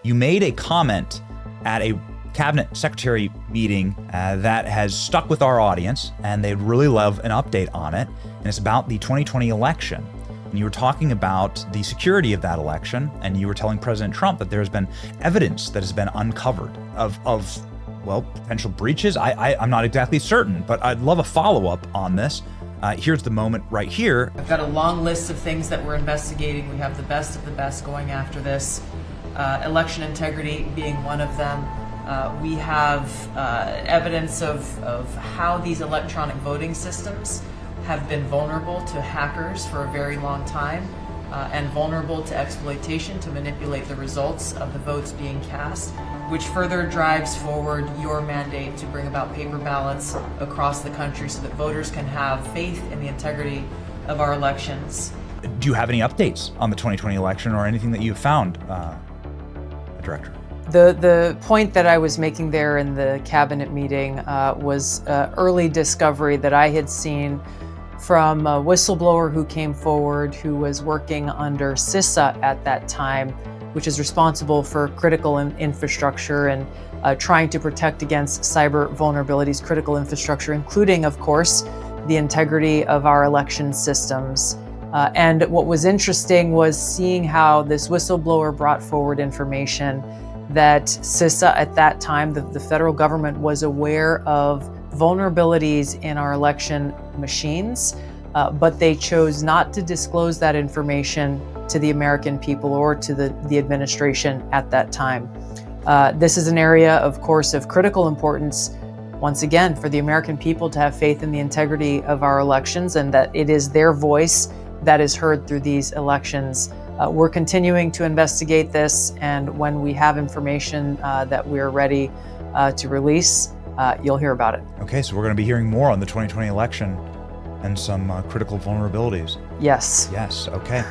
You made a comment at a cabinet secretary meeting that has stuck with our audience, and they'd really love an update on it. And it's about the 2020 election. And you were talking about the security of that election, and you were telling President Trump that there's been evidence that has been uncovered of well, potential breaches. I'm not exactly certain, but I'd love a follow-up on this. Here's the moment right here. I've got a long list of things that we're investigating. We have the best of the best going after this. Election integrity being one of them. We have evidence of how these electronic voting systems have been vulnerable to hackers for a very long time and vulnerable to exploitation to manipulate the results of the votes being cast, which further drives forward your mandate to bring about paper ballots across the country so that voters can have faith in the integrity of our elections. Do you have any updates on the 2020 election or anything that you've found, Director? The point that I was making there in the cabinet meeting was early discovery that I had seen from a whistleblower who came forward, who was working under CISA at that time, which is responsible for critical infrastructure and trying to protect against cyber vulnerabilities, critical infrastructure, including, of course, the integrity of our election systems. And what was interesting was seeing how this whistleblower brought forward information that CISA at that time, the federal government, was aware of vulnerabilities in our election machines, but they chose not to disclose that information to the American people or to the administration at that time. This is an area, of course, of critical importance, once again, for the American people to have faith in the integrity of our elections and that it is their voice that is heard through these elections. We're continuing to investigate this, and when we have information that we're ready to release, you'll hear about it. Okay, so we're going to be hearing more on the 2020 election and some critical vulnerabilities. Yes. Yes, okay.